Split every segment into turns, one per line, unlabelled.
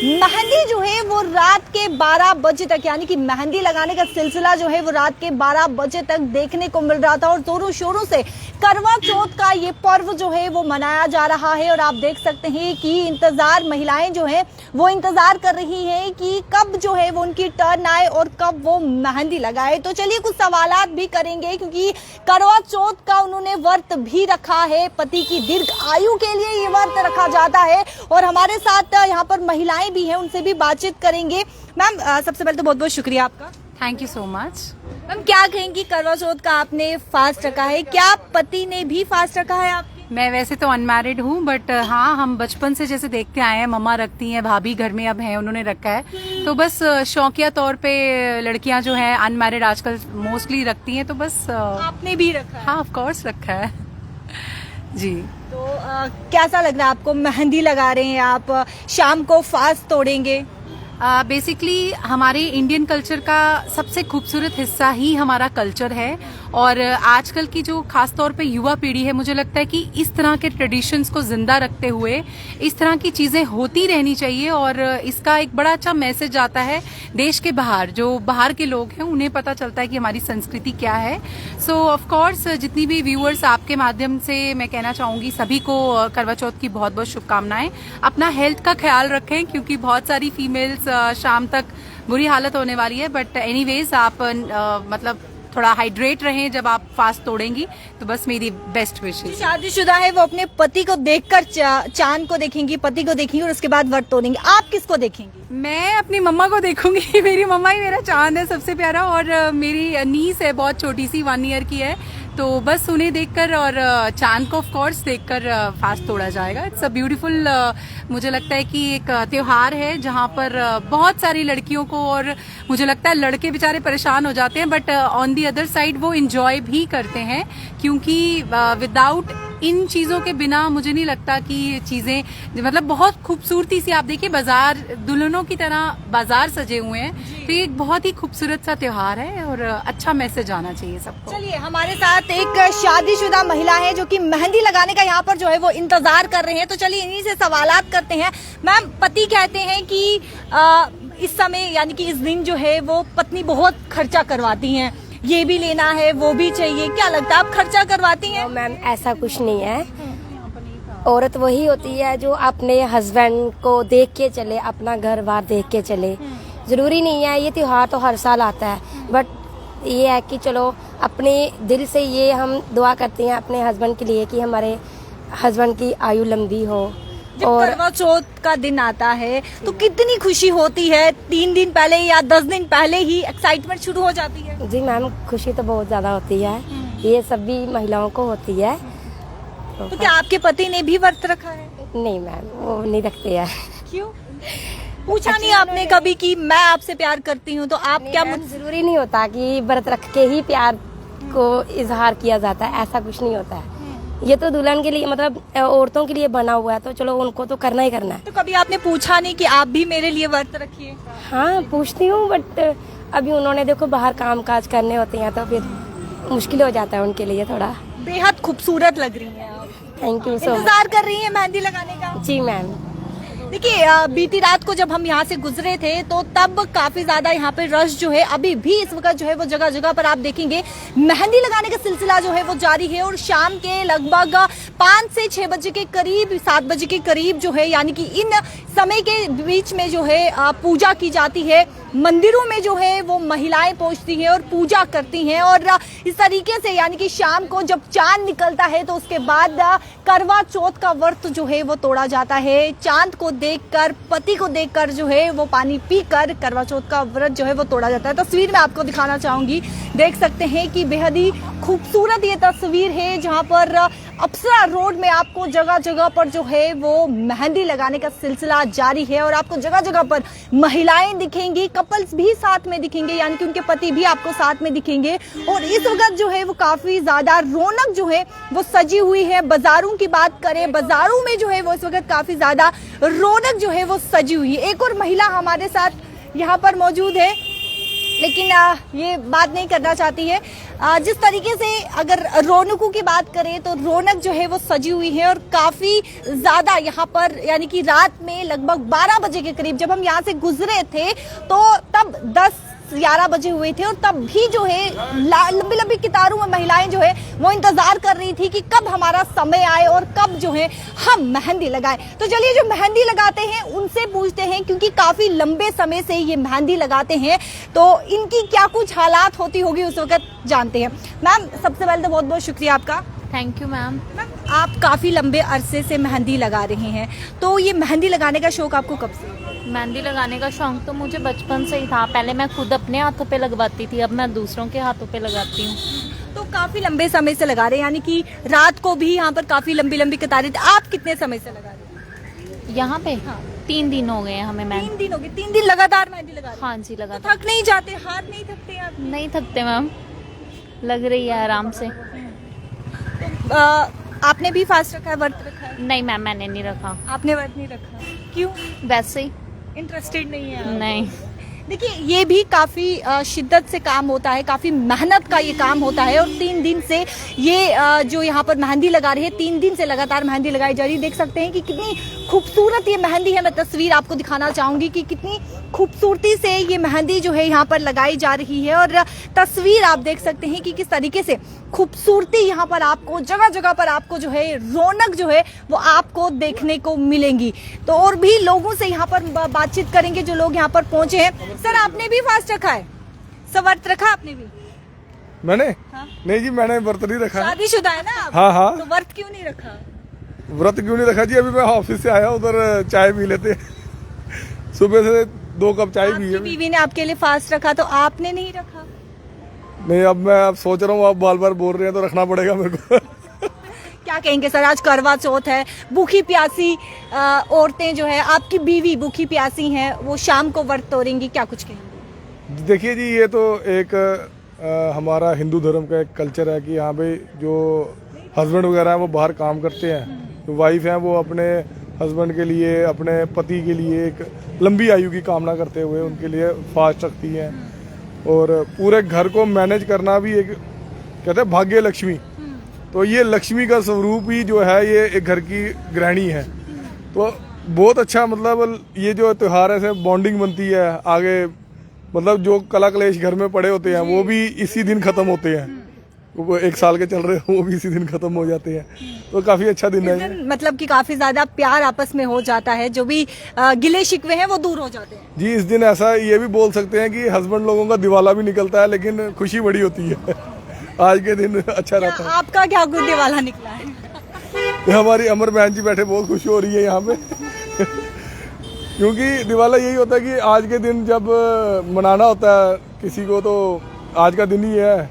मेहंदी जो है वो रात के 12 बजे तक, यानी कि मेहंदी लगाने का सिलसिला जो है वो रात के 12 बजे तक देखने को मिल रहा था और जोरों शोरों से करवा चौथ का ये पर्व जो है वो मनाया जा रहा है। और आप देख सकते हैं कि इंतजार महिलाएं जो है वो इंतजार कर रही हैं कि कब जो है वो उनकी टर्न आए और कब वो मेहंदी लगाए। तो चलिए कुछ सवालात भी करेंगे, क्योंकि करवा चौथ का उन्होंने व्रत भी रखा है, पति की दीर्घ आयु के लिए ये व्रत रखा जाता है। और हमारे साथ यहाँ पर महिलाएं भी हैं, उनसे भी बातचीत करेंगे। मैम सबसे पहले तो बहुत बहुत शुक्रिया आपका।
Thank you so much.
Ma'am क्या कहेंगी, करवा चौथ का आपने फास्ट रखा है, क्या पति ने भी फास्ट रखा है आपके?
मैं वैसे तो अनमैरिड हूँ, बट हाँ, हम बचपन से जैसे देखते आए हैं, मम्मा रखती हैं, भाभी घर में अब हैं, उन्होंने रखा है। तो बस शौकिया तौर पे लड़कियां जो हैं अनमैरिड आजकल मोस्टली रखती हैं, तो बस
आपने भी रखा है?
हाँ, ऑफ कोर्स रखा है जी।
तो कैसा लग रहा है आपको, मेहंदी लगा रहे हैं आप, शाम को फास्ट तोड़ेंगे?
बेसिकली हमारे इंडियन कल्चर का सबसे खूबसूरत हिस्सा ही हमारा कल्चर है। और आजकल की जो खास तौर पे युवा पीढ़ी है, मुझे लगता है कि इस तरह के ट्रेडिशंस को जिंदा रखते हुए इस तरह की चीजें होती रहनी चाहिए। और इसका एक बड़ा अच्छा मैसेज आता है देश के बाहर, जो बाहर के लोग हैं उन्हें पता चलता है कि हमारी संस्कृति क्या है। सो ऑफ कोर्स जितनी भी व्यूअर्स, आपके माध्यम से मैं कहना चाहूंगी सभी को करवा चौथ की बहुत बहुत शुभकामनाएं। अपना हेल्थ का ख्याल रखें, क्योंकि बहुत सारी फीमेल्स शाम तक बुरी हालत होने वाली है। बट एनीवेज आप मतलब थोड़ा हाइड्रेट रहें जब आप फास्ट तोड़ेंगी, तो बस मेरी बेस्ट विशेष।
शादीशुदा है वो अपने पति को देखकर चांद को देखेंगी, पति को देखेंगी और उसके बाद व्रत तोड़ेंगी। आप किसको देखेंगी?
मैं अपनी मम्मा को देखूंगी। मेरी मम्मा ही मेरा चांद है सबसे प्यारा। और मेरी नीस है, बहुत छोटी सी, 1 ईयर की है, तो बस उन्हें देखकर और चांद को ऑफ कोर्स देखकर फास्ट तोड़ा जाएगा। इट्स अ ब्यूटीफुल, मुझे लगता है कि एक त्योहार है जहां पर बहुत सारी लड़कियों को, और मुझे लगता है लड़के बेचारे परेशान हो जाते हैं, but on the other side वो एंजॉय भी करते हैं, क्योंकि विदाउट इन चीजों के बिना मुझे नहीं लगता कि ये चीजें, मतलब बहुत खूबसूरती से आप देखिए, बाजार दुल्हनों की तरह बाजार सजे हुए हैं। तो ये एक बहुत ही खूबसूरत सा त्योहार है और अच्छा मैसेज आना चाहिए सबको।
चलिए हमारे साथ एक शादीशुदा महिला है जो कि मेहंदी लगाने का यहाँ पर जो है वो इंतजार कर रहे हैं। तो चलिए इन्हीं से सवालात करते हैं। मैम, पति कहते हैं कि इस समय यानी कि इस दिन जो है वो पत्नी बहुत खर्चा करवाती हैं, ये भी लेना है वो भी चाहिए, क्या लगता है आप खर्चा करवाती हैं?
मैम ऐसा कुछ नहीं है। औरत वही होती है जो अपने हस्बैंड को देख के चले, अपना घर बार देख के चले। जरूरी नहीं है, ये त्योहार तो हर साल आता है, बट ये है कि चलो अपने दिल से ये हम दुआ करते हैं अपने हस्बैंड के लिए कि हमारे हस्बैंड की आयु लंबी हो।
जब करवा चौथ का दिन आता है तो कितनी खुशी होती है, 3 दिन पहले या 10 दिन पहले ही एक्साइटमेंट शुरू हो जाती है?
जी मैम, खुशी तो बहुत ज्यादा होती है, ये सभी महिलाओं को होती है।
तो क्या आपके पति ने भी व्रत रखा है?
नहीं मैम, वो नहीं रखते हैं।
क्यों? पूछा नहीं आपने कभी कि मैं आपसे प्यार करती हूँ? तो आप क्या
जरूरी नहीं होता कि व्रत रख के ही प्यार को इजहार किया जाता है, ऐसा कुछ नहीं होता है। ये तो दुल्हन के लिए, मतलब औरतों के लिए बना हुआ है, तो चलो उनको तो करना ही करना है।
तो कभी आपने पूछा नहीं कि आप भी मेरे लिए व्रत रखिए?
हाँ पूछती हूँ, बट अभी उन्होंने देखो बाहर काम काज करने होते हैं, तो फिर मुश्किल हो जाता है उनके लिए थोड़ा।
बेहद खूबसूरत लग रही हैं आप।
Thank you so much.
इंतजार कर रही हैं मेहंदी लगाने का?
जी मैम।
देखिए बीती रात को जब हम यहाँ से गुजरे थे तो तब काफी ज्यादा यहाँ पे रश जो है, अभी भी इस वक्त जो है वो जगह जगह पर आप देखेंगे मेहंदी लगाने का सिलसिला जो है वो जारी है। और शाम के लगभग 5 से 6 बजे के करीब, 7 बजे के करीब जो है, यानी कि इन समय के बीच में जो है पूजा की जाती है। मंदिरों में जो है वो महिलाएं पहुंचती हैं और पूजा करती हैं। और इस तरीके से यानी कि शाम को जब चांद निकलता है तो उसके बाद करवा चौथ का व्रत जो है वो तोड़ा जाता है। चांद को देखकर, पति को देखकर जो है वो पानी पीकर करवा चौथ का व्रत जो है वो तोड़ा जाता है। तस्वीर में आपको दिखाना चाहूंगी, देख सकते हैं कि बेहद ही खूबसूरत ये तस्वीर है, जहां पर अप्सरा रोड में आपको जगह जगह पर जो है वो मेहंदी लगाने का सिलसिला जारी है। और आपको जगह जगह पर महिलाएं दिखेंगी, कपल्स भी साथ में दिखेंगे, यानी कि उनके पति भी आपको साथ में दिखेंगे। और इस वक्त जो है वो काफी ज्यादा रौनक जो है वो सजी हुई है। बाजारों की बात करें, बाजारों में जो है वो इस वक्त काफी ज्यादा रौनक जो है वो सजी हुई है। एक और महिला हमारे साथ यहाँ पर मौजूद है। लेकिन ये बात नहीं करना चाहती है। जिस तरीके से अगर रौनकों की बात करें तो रौनक जो है वो सजी हुई है और काफी ज्यादा यहाँ पर, यानी कि रात में लगभग 12 बजे के करीब जब हम यहाँ से गुजरे थे तो तब 10-11 बजे हुए थे और तब भी जो है लंबी लंबी कतारों में महिलाएं जो है वो इंतजार कर रही थी कि कब हमारा समय आए और कब जो है हम मेहंदी लगाए। तो चलिए जो मेहंदी लगाते हैं उनसे पूछते हैं, क्योंकि काफी लंबे समय से ये मेहंदी लगाते हैं तो इनकी क्या कुछ हालात होती होगी उस वक्त जानते हैं। मैम सबसे पहले तो बहुत बहुत शुक्रिया आपका।
Thank you ma'am.
आप काफी लंबे अरसे से मेहंदी लगा रहे हैं, तो ये मेहंदी लगाने का शौक आपको कब से?
मेहंदी लगाने का शौक तो मुझे बचपन से ही था। पहले मैं खुद अपने हाथों पे लगवाती थी, अब मैं दूसरों के हाथों पे लगाती हूँ।
तो काफी लंबे समय से लगा रहे हैं, यानी कि रात को भी यहाँ पर काफी लंबी लंबी कतारें। आप कितने समय से लगा रहे हैं
यहाँ पे?
हाँ।
3 दिन हो गए हैं हमें।
3 दिन हो गए। 3 दिन लगातार मेहंदी लगा रहे हैं?
हाँ जी
तो
लगातार।
थक नहीं जाते, हाथ नहीं थकते आप?
नहीं थकते मैम, लग रही है आराम से।
आपने भी फास्ट रखा है, व्रत रखा है?
नहीं मैम मैंने नहीं रखा।
आपने व्रत नहीं रखा, क्यों?
वैसे ही
इंटरेस्टेड नहीं है?
नहीं।
देखिए ये भी काफी शिद्दत से काम होता है, काफी मेहनत का ये काम होता है और 3 दिन से ये जो यहाँ पर मेहंदी लगा रही है, 3 दिन से लगातार मेहंदी लगाई जा रही है। देख सकते हैं कि कितनी खूबसूरत ये मेहंदी है। मैं तस्वीर आपको दिखाना चाहूंगी कि कितनी खूबसूरती से ये मेहंदी जो है यहाँ पर लगाई जा रही है और तस्वीर आप देख सकते हैं कि किस तरीके से खूबसूरती यहाँ पर आपको जगह जगह पर आपको जो है रौनक जो है वो आपको देखने को मिलेंगी। तो और भी लोगों से यहाँ पर बातचीत करेंगे जो लोग यहाँ पर पहुंचे हैं। सर आपने भी फास्ट रखा है? व्रत रखा आपने भी?
मैंने?
हाँ?
नहीं जी मैंने व्रत नहीं रखा।
शादीशुदा है ना आप?
हाँ हाँ।
तो व्रत क्यों नहीं रखा?
व्रत क्यों नहीं रखा जी, अभी मैं ऑफिस से आया, उधर चाय पी लेते सुबह से 2 कप चाय पी
आपकी
है।
बीवी ने आपके लिए फास्ट रखा तो आपने नहीं रखा?
नहीं अब मैं सोच रहा हूँ, आप बार बार बोल रहे हैं तो रखना पड़ेगा मेरे को।
क्या कहेंगे सर, आज करवा चौथ है, भूखी प्यासी औरतें जो है, आपकी बीवी भूखी प्यासी हैं, वो शाम को व्रत तोड़ेंगी, क्या कुछ कहेंगे?
देखिए जी ये तो एक हमारा हिंदू धर्म का एक कल्चर है कि यहाँ पे जो हस्बैंड वगैरह हैं वो बाहर काम करते हैं, जो वाइफ हैं वो अपने हस्बैंड के लिए, अपने पति के लिए एक लंबी आयु की कामना करते हुए उनके लिए फास्ट रखती हैं। और पूरे घर को मैनेज करना भी एक कहते हैं भाग्य लक्ष्मी, तो ये लक्ष्मी का स्वरूप ही जो है ये एक घर की गृहिणी है। तो बहुत अच्छा, मतलब ये जो त्योहार है ऐसे बॉन्डिंग बनती है आगे, मतलब जो कला क्लेश घर में पड़े होते हैं वो भी इसी दिन खत्म होते हैं, वो 1 साल के चल रहे हैं वो भी इसी दिन खत्म हो जाते हैं। तो काफी अच्छा दिन है।
मतलब कि काफी ज्यादा प्यार आपस में हो जाता है, जो भी गिले शिकवे हैं वो दूर हो जाते हैं।
जी इस दिन ऐसा ये भी बोल सकते हैं कि हस्बैंड लोगों का दिवाला भी निकलता है, लेकिन खुशी बड़ी होती है। आज के दिन अच्छा रहता है।
आपका क्या कुछ दिवाला निकला है?
हमारी अमर बहन जी बैठे, बहुत खुशी हो रही है यहाँ पे। क्योंकि दिवाला यही होता है कि आज के दिन जब मनाना होता है किसी को तो आज का दिन ही है।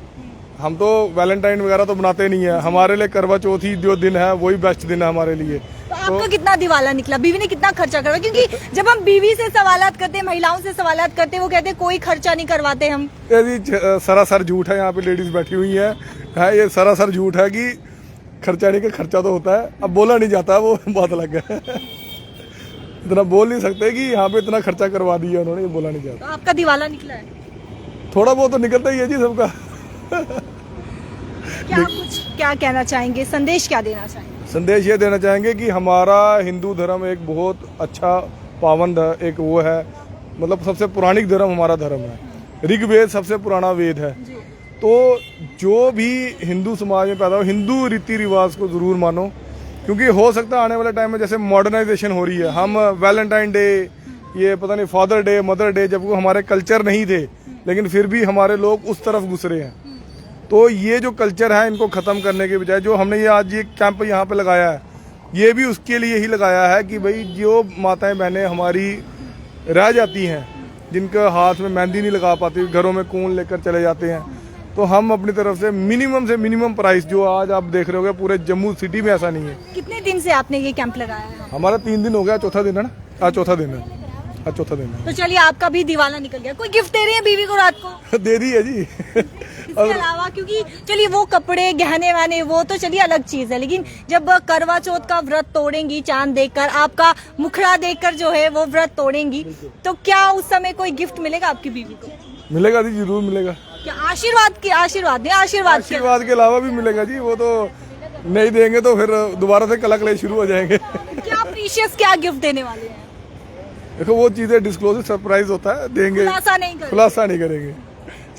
हम तो वैलेंटाइन वगैरह तो बनाते नहीं है, हमारे लिए करवा चौथ ही जो दिन है वही बेस्ट दिन है हमारे लिए।
तो आपका कितना दिवाला निकला? बीवी ने कितना खर्चा करवाया? क्योंकि जब हम बीवी से सवालात करते हैं, महिलाओं से सवालात करते हैं, वो कहते हैं कोई खर्चा नहीं करवाते हम।
जी सरासर झूठ है, यहाँ पे लेडीज बैठी हुई है, ये सरासर झूठ है कि खर्चा नहीं, का खर्चा तो होता है, अब बोला नहीं जाता, वो बात अलग है। इतना बोल नहीं सकते कि यहाँ पे इतना खर्चा करवा दिया उन्होंने, ये बोला नहीं जाता।
तो आपका दिवाला निकला है?
थोड़ा बहुत तो निकलता ही है जी सबका।
क्या कहना चाहेंगे, संदेश क्या देना चाहेंगे?
संदेश ये देना चाहेंगे कि हमारा हिंदू धर्म एक बहुत अच्छा पावन एक वो है, मतलब सबसे पुरानिक धर्म हमारा धर्म है। ऋग्वेद सबसे पुराना वेद है। तो जो भी हिंदू समाज में पैदा हो, हिंदू रीति रिवाज को जरूर मानो, क्योंकि हो सकता है आने वाले टाइम में जैसे मॉडर्नाइजेशन हो रही है, हम वैलेंटाइन डे, ये पता नहीं फादर डे, मदर डे, जब वो हमारे कल्चर नहीं थे, लेकिन फिर भी हमारे लोग उस तरफ घुस रहे हैं। तो ये जो कल्चर है इनको खत्म करने के बजाय जो हमने ये आज ये कैंप यहाँ पे लगाया है, ये भी उसके लिए ही लगाया है कि भाई जो माताएं बहनें हमारी रह जाती हैं, जिनके हाथ में मेहंदी नहीं लगा पाती, घरों में कून लेकर चले जाते हैं, तो हम अपनी तरफ से मिनिमम प्राइस जो आज आप देख रहे होगे पूरे जम्मू सिटी में ऐसा नहीं है।
कितने दिन से आपने ये कैंप लगाया है?
हमारा 3 दिन हो गया, चौथा दिन है ना, आज चौथा दिन है, आज चौथा दिन है।
तो चलिए आपका भी दिवाला निकल गया। कोई गिफ्ट दे रही है बीवी को रात को?
दे दी है जी।
इसके अलावा, क्योंकि चलिए वो कपड़े गहने वाने वो तो चलिए अलग चीज है, लेकिन जब करवा चौथ का व्रत तोड़ेंगी, चांद देखकर, आपका मुखड़ा देखकर जो है वो व्रत तोड़ेंगी, तो क्या उस समय कोई गिफ्ट मिलेगा आपकी बीवी को?
मिलेगा जी, जरूर मिलेगा।
क्या आशीर्वाद के आशीर्वाद नहीं, आशीर्वाद के
आशीर्वाद के अलावा भी मिलेगा जी, वो तो नहीं देंगे तो फिर दोबारा से कलक ले शुरू हो जाएंगे।
क्या प्रीशियस क्या गिफ्ट देने वाले हैं?
देखो वो चीजें डिस्क्लोज सरप्राइज होता है, देंगे,
खुलासा नहीं करेंगे।
खुलासा नहीं करेंगे,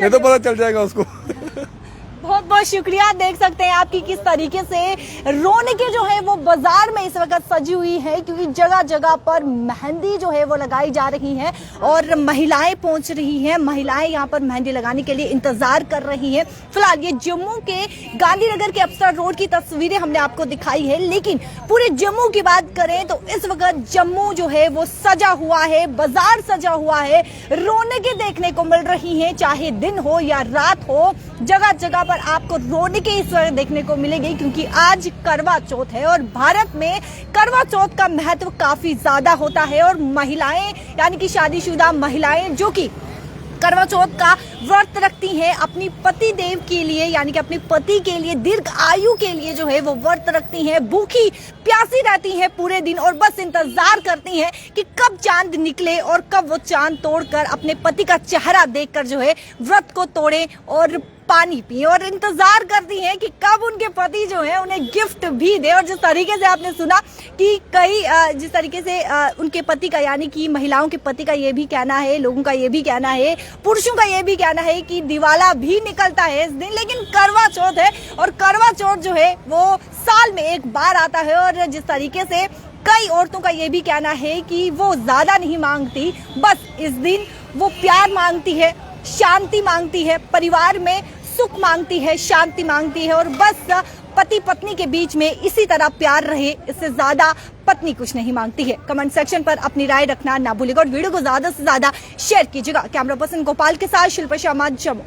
ये तो पता चल जाएगा उसको।
बहुत बहुत शुक्रिया। देख सकते हैं आपकी किस तरीके से रौनकें जो है वो बाजार में इस वक्त सजी हुई है, क्योंकि जगह जगह पर मेहंदी जो है वो लगाई जा रही है और महिलाएं पहुंच रही हैं। महिलाएं यहां पर मेहंदी लगाने के लिए इंतजार कर रही हैं। फिलहाल ये जम्मू के गांधीनगर के अफसर रोड की तस्वीरें हमने आपको दिखाई है, लेकिन पूरे जम्मू की बात करें तो इस वक्त जम्मू जो है वो सजा हुआ है, बाजार सजा हुआ है, रौनकें देखने को मिल रही हैं, चाहे दिन हो या रात हो, जगह जगह आपको रौनकें इस वक्त देखने को मिलेगी, क्योंकि आज करवा चौथ है और भारत में करवा चौथ का महत्व काफी ज्यादा होता है। और महिलाएं यानी कि शादीशुदा महिलाएं जो कि करवा चौथ का व्रत रखती हैं अपनी पति देव के लिए, यानी कि अपने पति के लिए, दीर्घ आयु के लिए जो है वो व्रत रखती हैं, भूखी प्यासी रहती हैं पूरे दिन और बस इंतजार करती हैं कि कब चांद निकले और कब वो चांद तोड़कर अपने पति का चेहरा देखकर जो है व्रत को तोड़े और पानी पिए, और इंतजार करती हैं कि कब उनके पति जो है उन्हें गिफ्ट भी दे। और जिस तरीके से आपने सुना कि जिस तरीके से उनके पति का यानी कि महिलाओं के पति का ये भी कहना है, लोगों का ये भी कहना है, पुरुषों का ये भी कहना है कि दिवाला भी निकलता है इस दिन, लेकिन करवा चौथ है और करवा चौथ जो है वो साल में एक बार आता है। और जिस तरीके से कई औरतों का ये भी कहना है कि वो ज्यादा नहीं मांगती, बस इस दिन वो प्यार मांगती है, शांति मांगती है, परिवार में सुख मांगती है, शांति मांगती है और बस पति पत्नी के बीच में इसी तरह प्यार रहे, इससे ज्यादा पत्नी कुछ नहीं मांगती है। कमेंट सेक्शन पर अपनी राय रखना ना भूलिएगा और वीडियो को ज्यादा से ज्यादा शेयर कीजिएगा। कैमरा पर्सन गोपाल के साथ शिल्पा शर्मा, जम्मू।